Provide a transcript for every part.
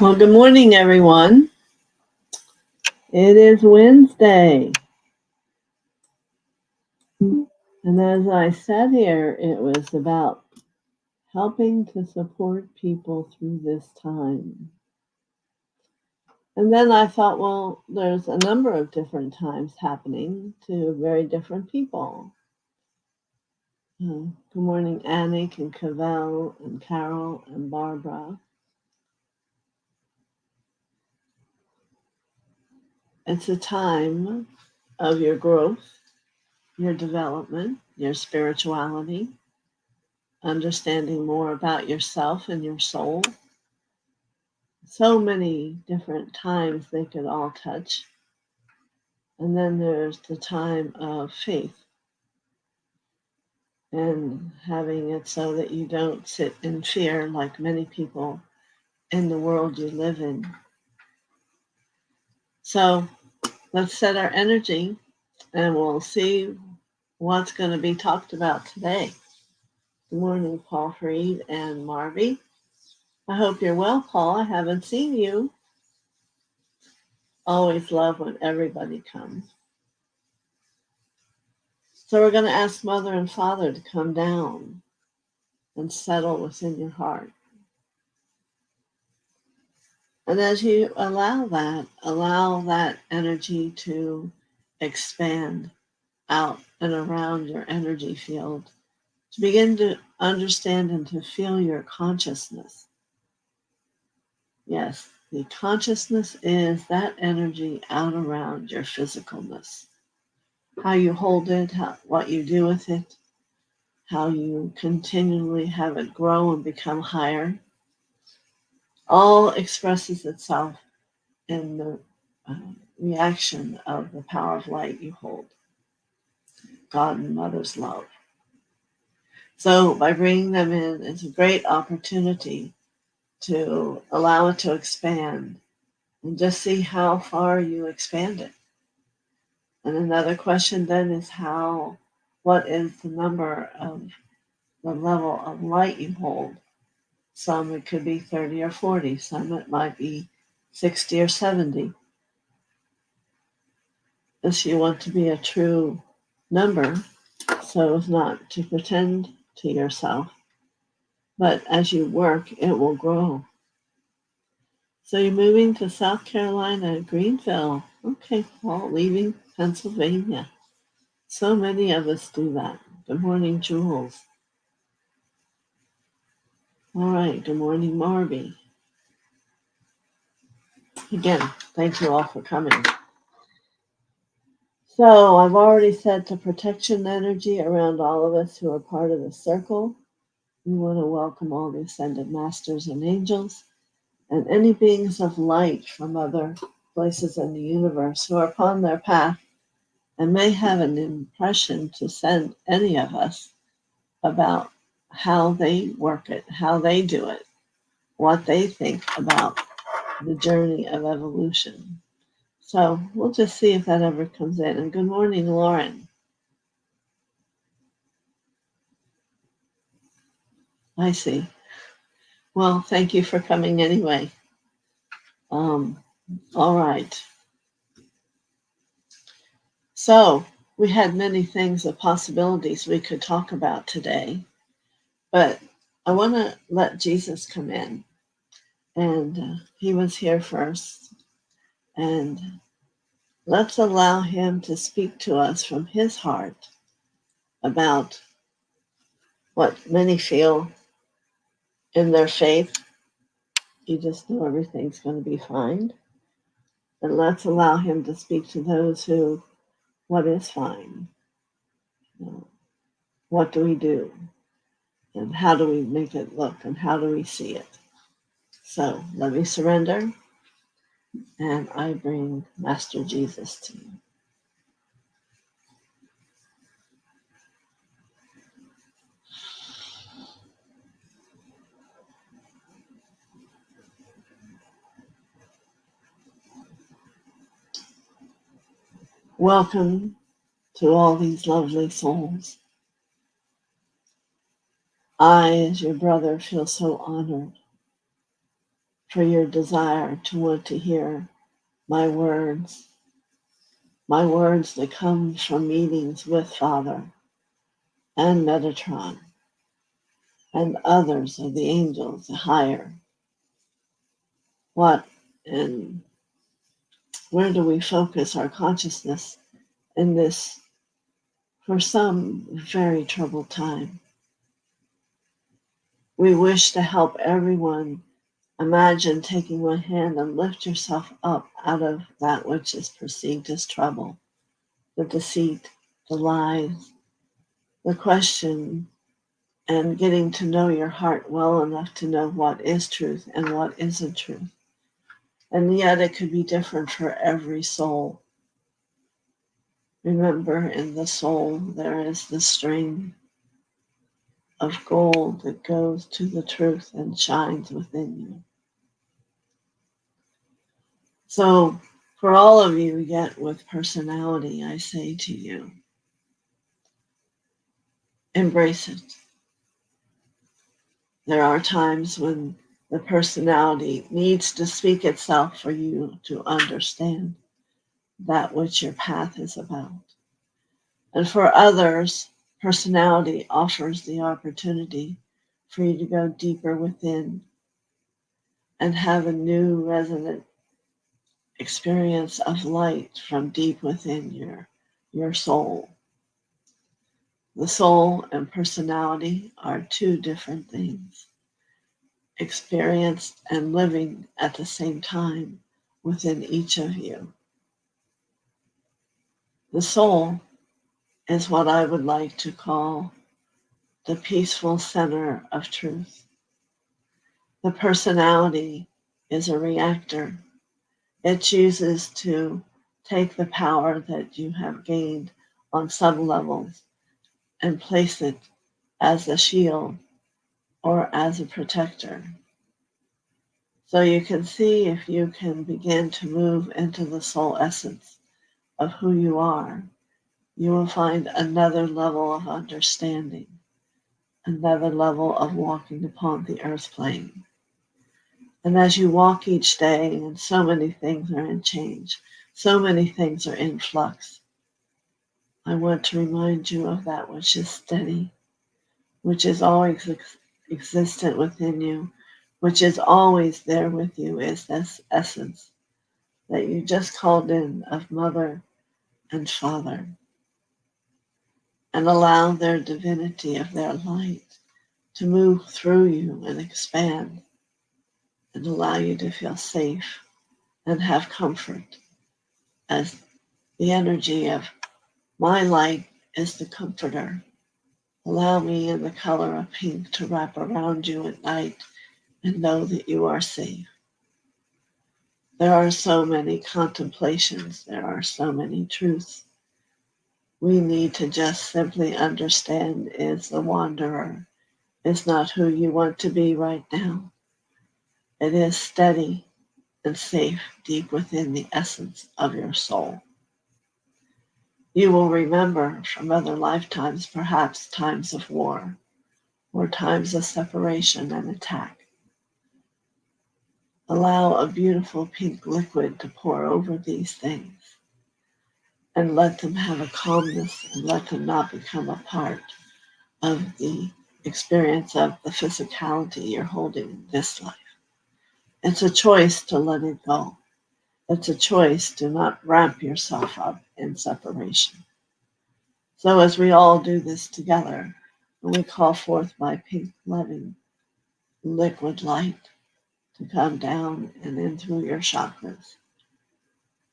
Well, good morning, everyone. It is Wednesday. And as I said here, it was about helping to support people through this time. And then I thought, well, there's a number of different times happening to very different people. Good morning, Annick and Cavell and Carol and Barbara. It's a time of your growth, your development, your spirituality, understanding more about yourself and your soul. So many different times they could all touch. And then there's the time of faith and having it so that you don't sit in fear like many people in the world you live in. So let's set our energy and we'll see what's going to be talked about today. Good morning, Paul Freed and Marvy. I hope you're well, Paul. I haven't seen you. Always love when everybody comes. So we're going to ask Mother and Father to come down and settle within your heart. And as you allow that energy to expand out and around your energy field, to begin to understand and to feel your consciousness. Yes, the consciousness is that energy out around your physicalness. How you hold it, what you do with it, how you continually have it grow and become higher, all expresses itself in the reaction of the power of light you hold, God and Mother's love. So by bringing them in, it's a great opportunity to allow it to expand and just see how far you expand it. And another question then is what is the number of the level of light you hold? Some it could be 30 or 40, some it might be 60 or 70. If you want to be a true number, so as not to pretend to yourself, but as you work, it will grow. So you're moving to South Carolina, Greenville. Okay, Paul, leaving Pennsylvania. So many of us do that. Good morning, Jules. All right, good morning, Marby. Again, thank you all for coming. So I've already said the protection energy around all of us who are part of the circle. We want to welcome all the ascended masters and angels and any beings of light from other places in the universe who are upon their path and may have an impression to send any of us about how they work it, how they do it, what they think about the journey of evolution. So we'll just see if that ever comes in. And good morning, Lauren. I see. Well, thank you for coming anyway. All right. So we had many things of possibilities we could talk about today, but I want to let Jesus come in. And he was here first. And let's allow him to speak to us from his heart about what many feel in their faith. You just know everything's going to be fine. And let's allow him to speak to those who, what is fine? What do we do? And how do we make it look? And how do we see it? So let me surrender. And I bring Master Jesus to you. Welcome to all these lovely souls. I, as your brother, feel so honored for your desire to want to hear my words that come from meetings with Father and Metatron and others of the angels higher. What and where do we focus our consciousness in this, for some, very troubled time? We wish to help everyone. Imagine taking one hand and lift yourself up out of that which is perceived as trouble, the deceit, the lies, the question, and getting to know your heart well enough to know what is truth and what isn't truth. And yet it could be different for every soul. Remember, in the soul, there is the string of gold that goes to the truth and shines within you. So, for all of you yet with personality, I say to you, embrace it. There are times when the personality needs to speak itself for you to understand that which your path is about. And for others, personality offers the opportunity for you to go deeper within and have a new resonant experience of light from deep within your soul. The soul and personality are two different things, experienced and living at the same time within each of you. The soul is what I would like to call the peaceful center of truth. The personality is a reactor. It chooses to take the power that you have gained on some levels and place it as a shield or as a protector. So you can see, if you can begin to move into the soul essence of who you are, you will find another level of understanding, another level of walking upon the earth plane. And as you walk each day, and so many things are in change, so many things are in flux, I want to remind you of that which is steady, which is always existent within you, which is always there with you, is this essence that you just called in of Mother and Father, and allow their divinity of their light to move through you and expand and allow you to feel safe and have comfort, as the energy of my light is the comforter. Allow me in the color of pink to wrap around you at night and know that you are safe. There are so many contemplations. There are so many truths. We need to just simply understand is the wanderer is not who you want to be right now. It is steady and safe deep within the essence of your soul. You will remember from other lifetimes, perhaps times of war or times of separation and attack. Allow a beautiful pink liquid to pour over these things and let them have a calmness and let them not become a part of the experience of the physicality you're holding in this life. It's a choice to let it go. It's a choice to not wrap yourself up in separation. So as we all do this together, and we call forth my pink loving liquid light to come down and in through your chakras,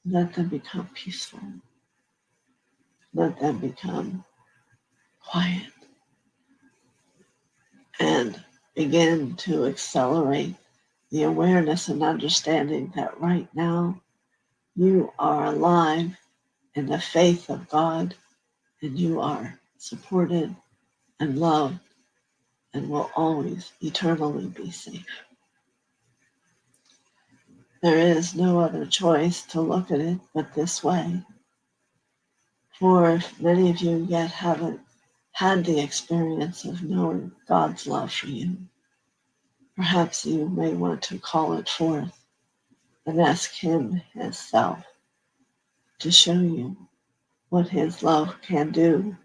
let them become peaceful. Let them become quiet and begin to accelerate the awareness and understanding that right now you are alive in the faith of God, and you are supported and loved and will always eternally be safe. There is no other choice to look at it but this way. For if many of you yet haven't had the experience of knowing God's love for you, Perhaps you may want to call it forth and ask Him, Himself, to show you what His love can do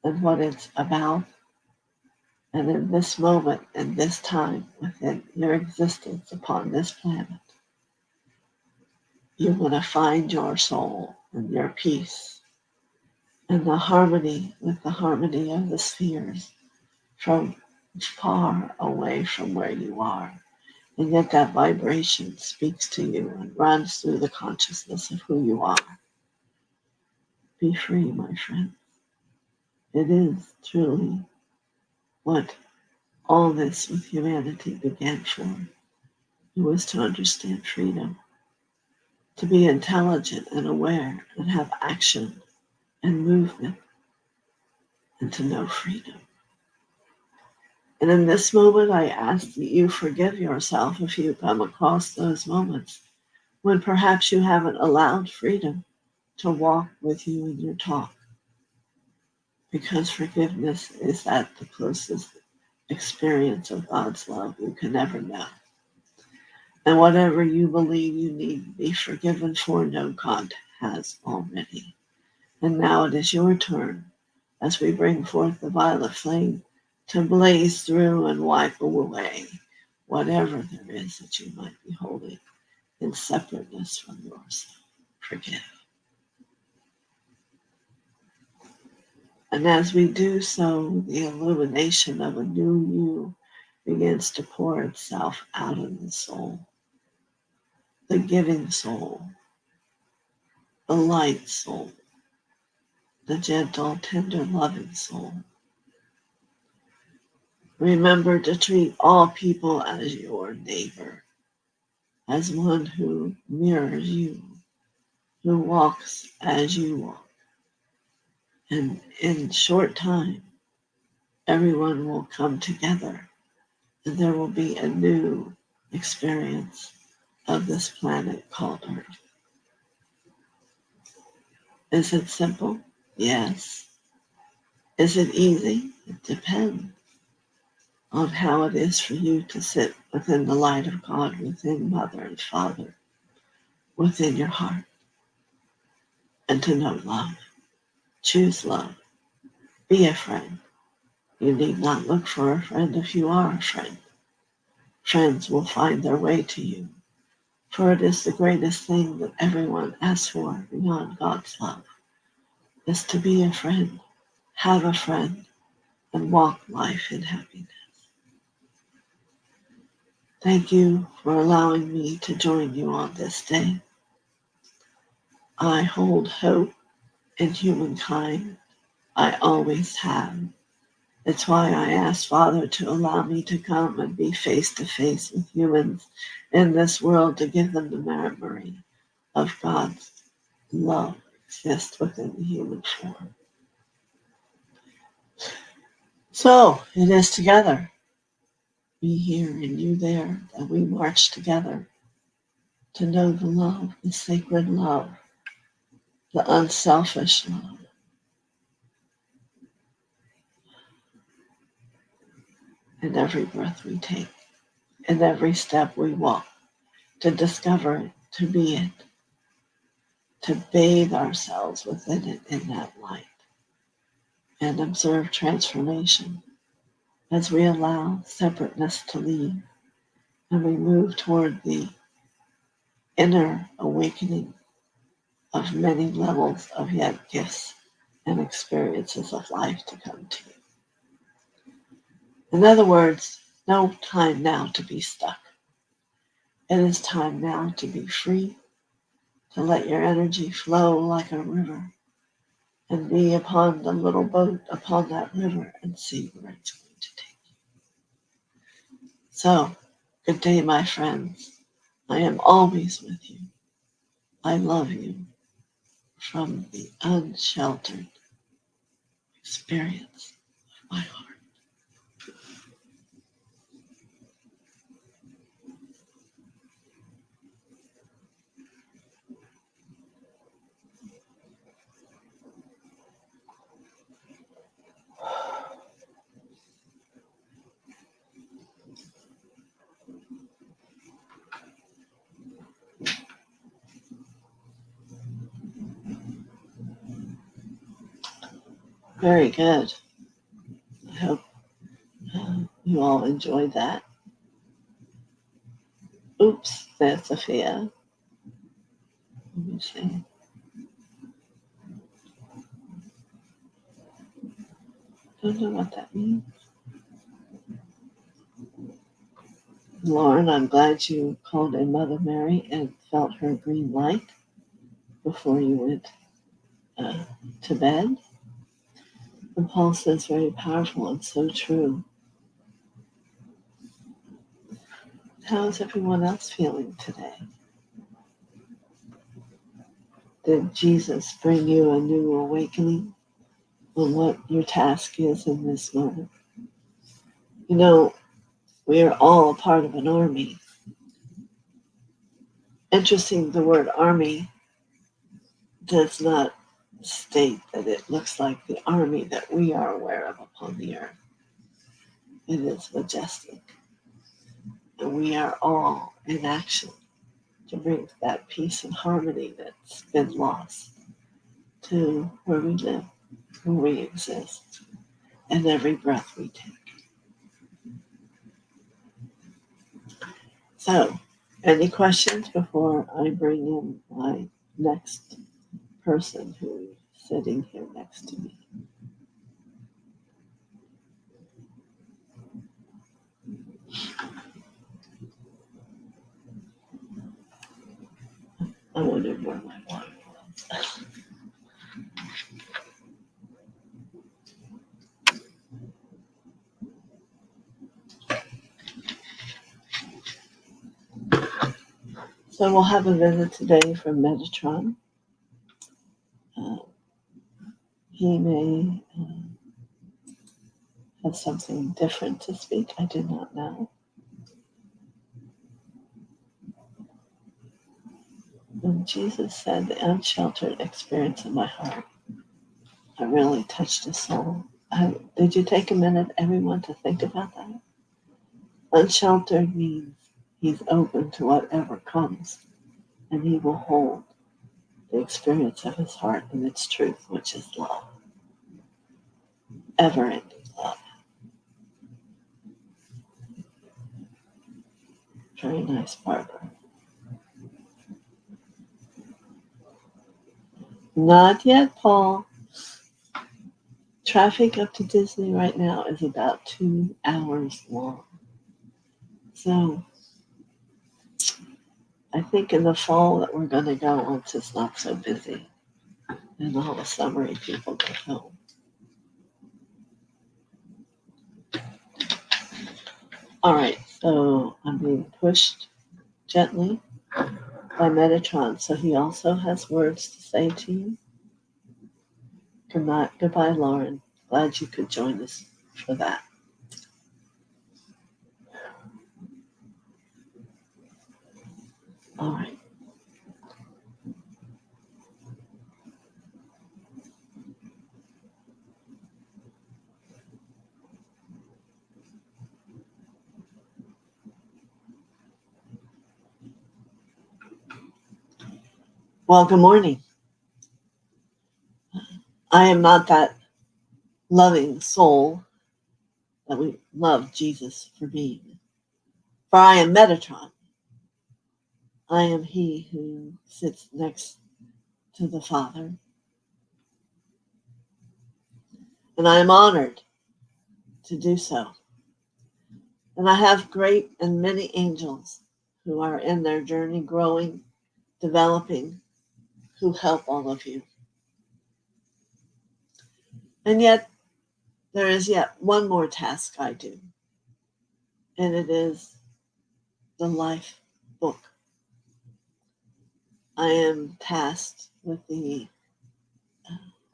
and what it's about. And in this moment, in this time, within your existence upon this planet, you want to find your soul and your peace and the harmony with the harmony of the spheres from far away from where you are. And yet that vibration speaks to you and runs through the consciousness of who you are. Be free, my friend. It is truly what all this with humanity began for. It was to understand freedom, to be intelligent and aware and have action and movement, and to know freedom. And in this moment, I ask that you forgive yourself if you come across those moments when perhaps you haven't allowed freedom to walk with you in your talk. Because forgiveness is at the closest experience of God's love you can ever know. And whatever you believe you need to be forgiven for, no, God has already. And now it is your turn as we bring forth the violet flame to blaze through and wipe away whatever there is that you might be holding in separateness from yourself. Forgive. And as we do so, the illumination of a new you begins to pour itself out of the soul, the giving soul, the light soul, the gentle, tender, loving soul. Remember to treat all people as your neighbor, as one who mirrors you, who walks as you walk. And in short time, everyone will come together and there will be a new experience of this planet called Earth. Is it simple? Yes. Is it easy? It depends on how it is for you to sit within the light of God, within Mother and Father, within your heart, and to know love. Choose love. Be a friend. You need not look for a friend if you are a friend. Friends will find their way to you, for it is the greatest thing that everyone asks for beyond God's love, is to be a friend, have a friend, and walk life in happiness. Thank you for allowing me to join you on this day. I hold hope in humankind. I always have. It's why I asked Father to allow me to come and be face to face with humans in this world to give them the memory of God's love exists within the human form. So it is together, me here and you there, that we march together to know the love, the sacred love, the unselfish love. In every breath we take, in every step we walk, to discover it, to be it, to bathe ourselves within it in that light, and observe transformation as we allow separateness to leave and we move toward the inner awakening of many levels of yet gifts and experiences of life to come to you. In other words, no time now to be stuck. It is time now to be free, to let your energy flow like a river and be upon the little boat upon that river and see where it's going to take you. So, good day, my friends. I am always with you. I love you from the unsheltered experience of my heart. Very good. I hope you all enjoyed that. Oops, TheoSophia. Let me see. Don't know what that means. Lauren, I'm glad you called in Mother Mary and felt her green light before you went to bed. And Paul says, very powerful and so true. How is everyone else feeling today? Did Jesus bring you a new awakening on what your task is in this moment? You know, we are all a part of an army. Interesting, the word army does not state that it looks like the army that we are aware of upon the earth. It is majestic. And we are all in action to bring that peace and harmony that's been lost to where we live, where we exist, and every breath we take. So, any questions before I bring in my next person who's sitting here next to me? I wonder where my water was. So we'll have a visit today from Metatron. He may have something different to speak. I do not know. When Jesus said the unsheltered experience of my heart, I really touched his soul. Did you take a minute, everyone, to think about that? Unsheltered means he's open to whatever comes, and he will hold the experience of his heart and its truth, which is love. Ever-ending love. Very nice, Barbara. Not yet, Paul. Traffic up to Disney right now is about 2 hours long. So I think in the fall that we're going to go once it's not so busy and all the summery people go home. All right, so I'm being pushed gently by Metatron, so he also has words to say to you. Good night. Goodbye, Lauren. Glad you could join us for that. All right. Well, good morning. I am not that loving soul that we love Jesus for being. For I am Metatron. I am he who sits next to the Father. And I am honored to do so. And I have great and many angels who are in their journey growing, developing, who help all of you. And yet, there is yet one more task I do, and it is the life book. I am tasked with the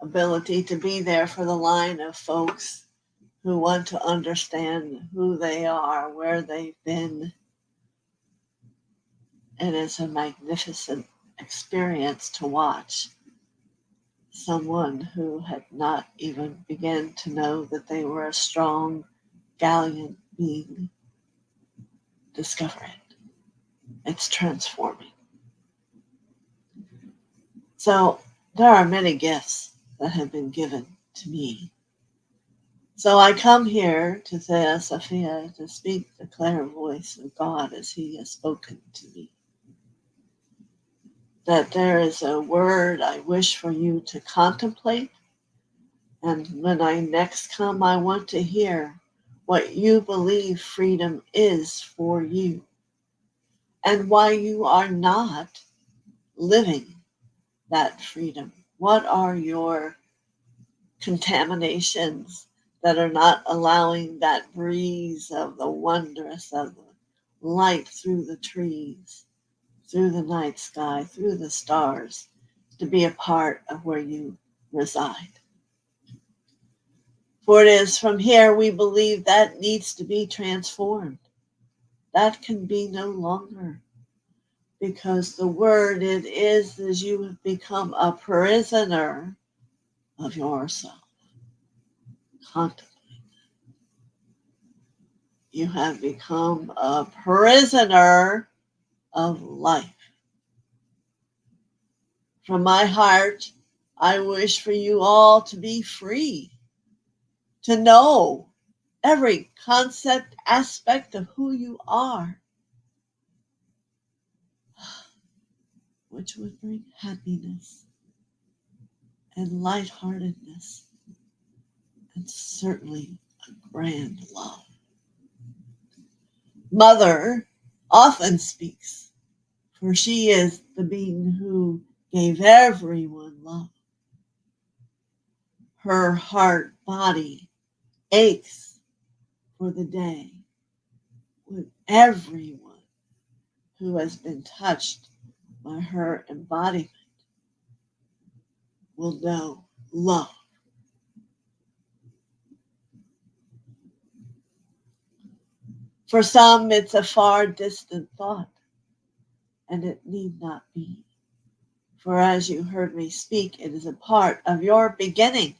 ability to be there for the line of folks who want to understand who they are, where they've been. And it's a magnificent experience to watch someone who had not even begun to know that they were a strong, gallant being discover it. It's transforming. So there are many gifts that have been given to me So I come here to TheoSophia to speak the clear voice of God as He has spoken to me. That there is a word I wish for you to contemplate. And when I next come, I want to hear what you believe freedom is for you and why you are not living that freedom. What are your contaminations that are not allowing that breeze of the wondrous of the light through the trees, through the night sky, through the stars, to be a part of where you reside? For it is from here we believe that needs to be transformed. That can be no longer, because the word it is you have become a prisoner of yourself. Contemplate. You have become a prisoner of life. From my heart, I wish for you all to be free, to know every concept, aspect of who you are, which would bring happiness and lightheartedness and certainly a grand love. Mother often speaks, for she is the being who gave everyone love. Her heart, body aches for the day when everyone who has been touched by her embodiment will know love. For some, it's a far distant thought, and it need not be. For as you heard me speak, it is a part of your beginning.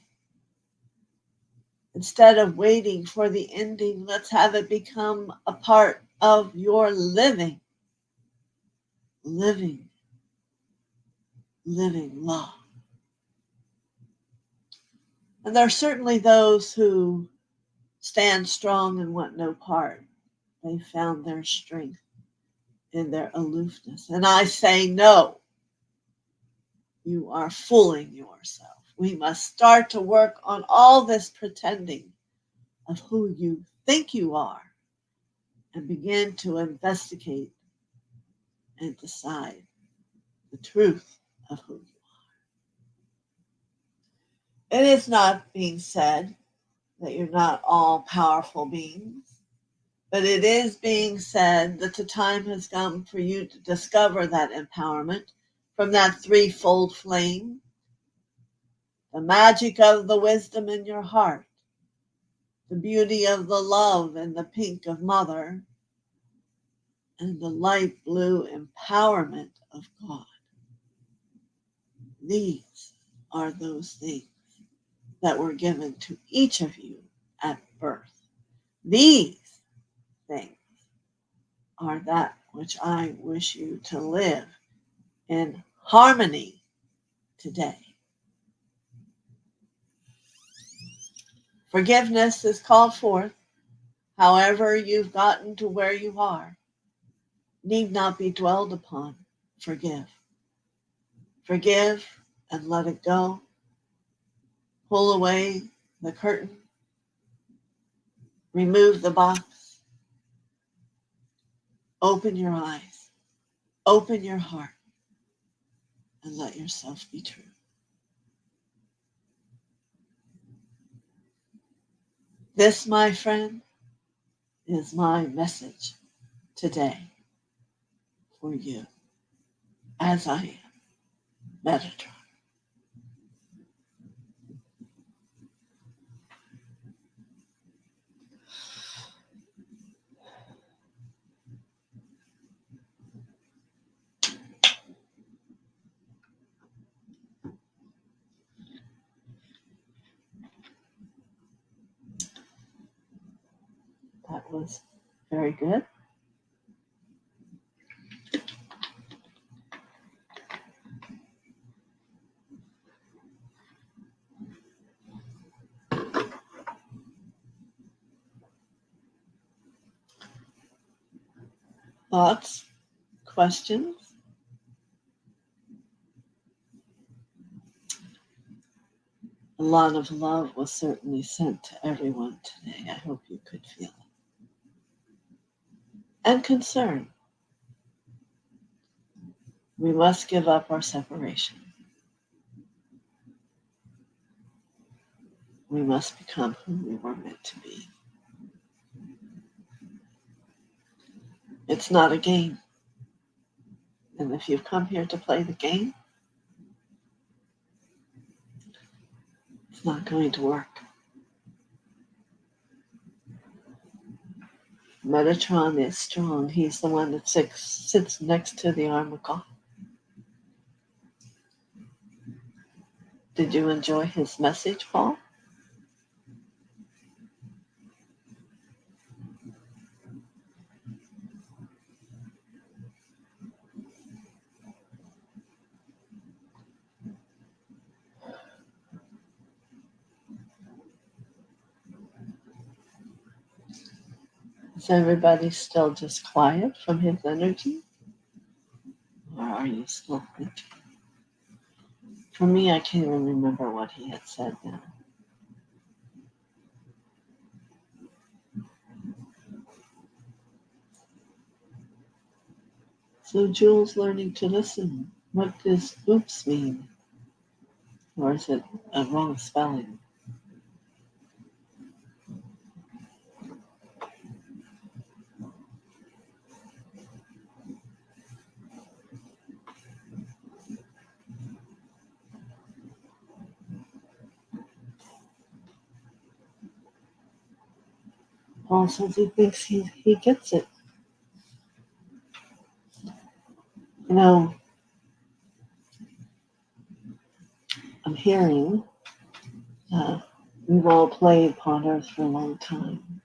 Instead of waiting for the ending, let's have it become a part of your living. Living love. And there are certainly those who stand strong and want no part. They found their strength in their aloofness. And I say, no, you are fooling yourself. We must start to work on all this pretending of who you think you are and begin to investigate and decide the truth of who you are. It is not being said that you're not all powerful beings, but it is being said that the time has come for you to discover that empowerment from that threefold flame, the magic of the wisdom in your heart, the beauty of the love and the pink of mother, and the light blue empowerment of God. These are those things that were given to each of you at birth. These things are that which I wish you to live in harmony today. Forgiveness is called forth. However you've gotten to where you are need not be dwelled upon. Forgive. Forgive and let it go. Pull away the curtain. Remove the box. Open your eyes. Open your heart and let yourself be true. This, my friend, is my message today for you as I am Metatron. That was very good. Thoughts? Questions? A lot of love was certainly sent to everyone today. I hope you could feel it. And concern. We must give up our separation. We must become who we were meant to be. It's not a game. And if you've come here to play the game, it's not going to work. Metatron is strong. He's the one that sits next to the arm of God. Did you enjoy his message, Paul? Is everybody still just quiet from his energy? Or are you still thinking? For me, I can't even remember what he had said now. So Jules learning to listen. What does oops mean? Or is it a wrong spelling? Paul says he thinks he gets it. You know, I'm hearing we've all played upon Earth for a long time.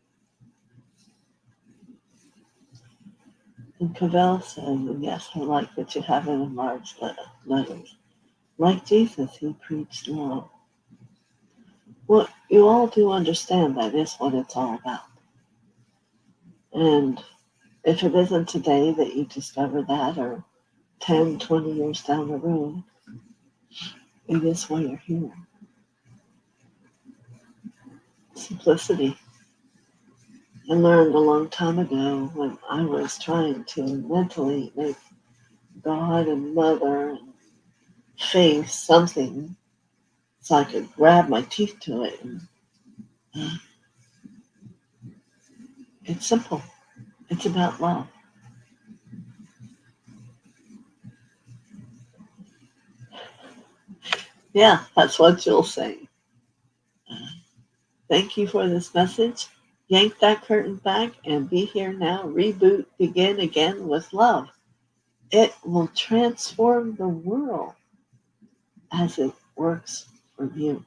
And Cavell says, and yes, I like that you have it in large letters. Like Jesus, he preached love. Well, you all do understand that is what it's all about. And if it isn't today that you discover that, or 10, 20 years down the road, it is why you're here. Simplicity. I learned a long time ago when I was trying to mentally make God and Mother and faith something so I could grab my teeth to it. And, it's simple. It's about love. Yeah, that's what you'll say. Thank you for this message. Yank that curtain back and be here now. Reboot, begin again with love. It will transform the world as it works for you.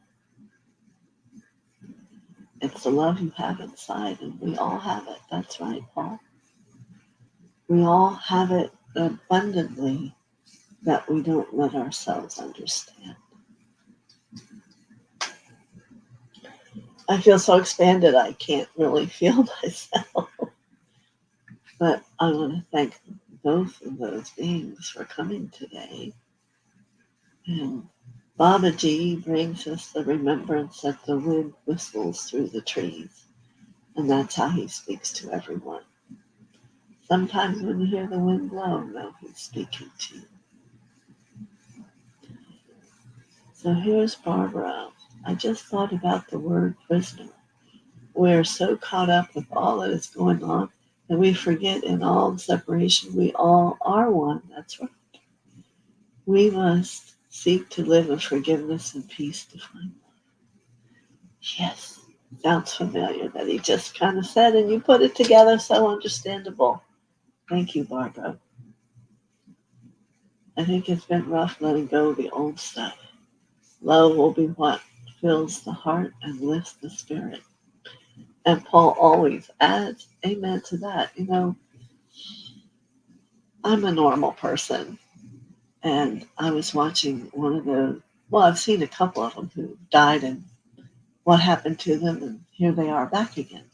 It's the love you have inside, and we all have it. That's right, Paul. We all have it abundantly that we don't let ourselves understand. I feel so expanded I can't really feel myself. But I want to thank both of those beings for coming today. And Baba Ji brings us the remembrance that the wind whistles through the trees. And that's how he speaks to everyone. Sometimes when you hear the wind blow, know he's speaking to you. So here's Barbara. I just thought about the word prisoner. We're so caught up with all that is going on that we forget in all the separation we all are one. That's right. We must seek to live in forgiveness and peace to find love. Yes, sounds familiar that he just kind of said, and you put it together so understandable. Thank you, Barbara. I think it's been rough letting go of the old stuff. Love will be what fills the heart and lifts the spirit. And Paul always adds, amen to that. You know, I'm a normal person. And I was watching one of the, well, I've seen a couple of them who died and what happened to them. And here they are back again.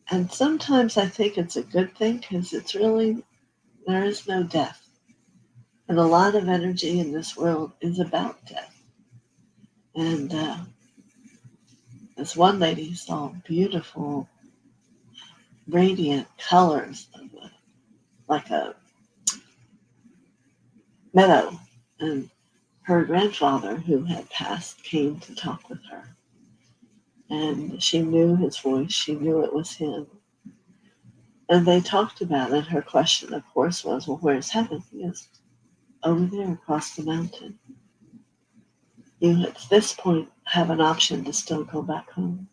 And sometimes I think it's a good thing because there is no death. And a lot of energy in this world is about death. And this one lady saw beautiful, radiant colors of like a meadow. And her grandfather, who had passed, came to talk with her. And she knew his voice. She knew it was him. And they talked about it. Her question, of course, was, well, where's heaven? He goes, over there across the mountain. You, at this point, have an option to still go back home.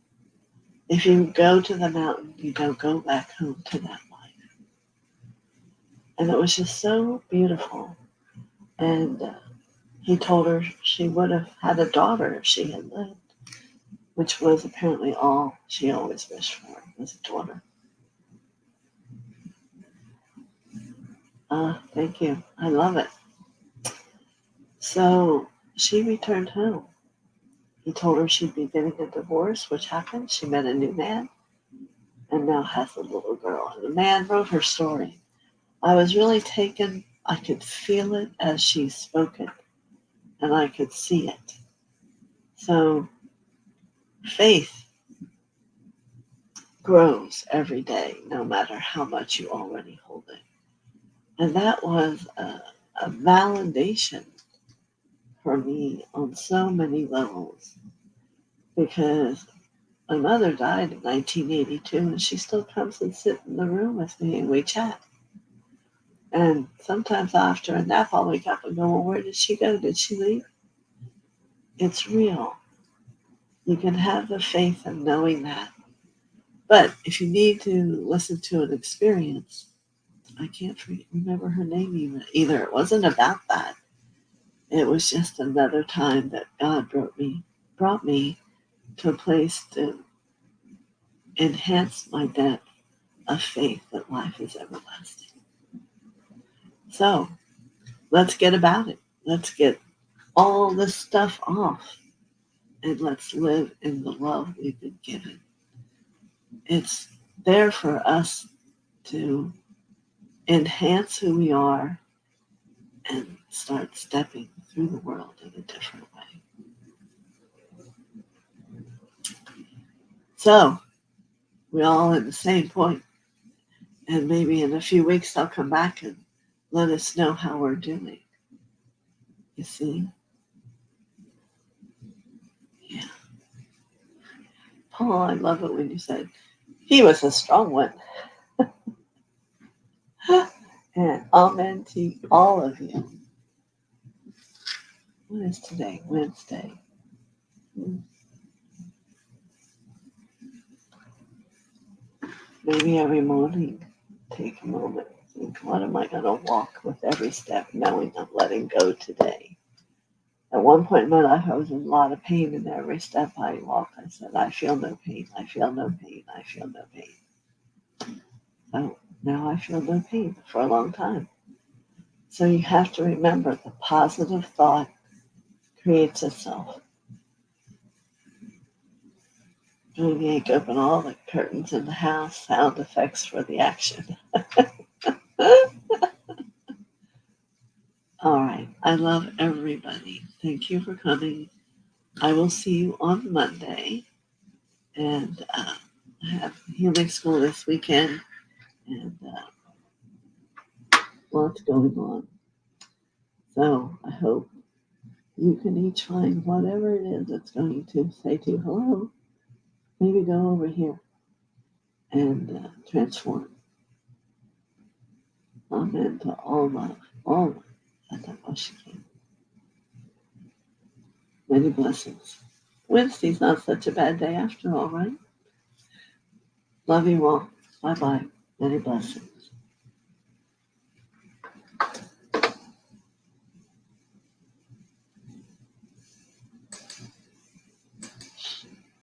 If you go to the mountain, you don't go back home to that life. And it was just so beautiful. And he told her she would have had a daughter if she had lived, which was apparently all she always wished for, was a daughter. Thank you. I love it. So she returned home. He told her she'd be getting a divorce, which happened. She met a new man and now has a little girl. And the man wrote her story. I was really taken. I could feel it as she spoke it, and I could see it. So faith grows every day, no matter how much you already hold it. And that was a validation for me on so many levels, because my mother died in 1982, and she still comes and sits in the room with me and we chat. And sometimes after a nap, I'll wake up and go, well, where did she go? Did she leave? It's real. You can have the faith of knowing that. But if you need to listen to an experience, I can't remember her name either. It wasn't about that. It was just another time that God brought me to a place to enhance my depth of faith that life is everlasting. So let's get about it. Let's get all this stuff off and let's live in the love we've been given. It's there for us to enhance who we are and start stepping through the world in a different way. So we're all at the same point, and maybe in a few weeks I'll come back and let us know how we're doing. You see? Yeah. Paul, I love it when you said he was a strong one. And amen to all of you. What is today? Wednesday. Maybe every morning, take a moment. Think, what am I going to walk with every step, knowing I'm letting go today? At one point in my life, I was in a lot of pain, and every step I walked, I said, I feel no pain, I feel no pain, I feel no pain. So now I feel no pain for a long time. So you have to remember the positive thought creates itself. Maybe open all the curtains in the house, sound effects for the action. All right. I love everybody. Thank you for coming. I will see you on Monday. And I have healing school this weekend. And lots going on. So I hope you can each find whatever it is that's going to say to you, hello, maybe go over here and transform. Amen to all love, all love. Many blessings. Wednesday's not such a bad day after all, right? Love you all. Bye-bye. Many blessings.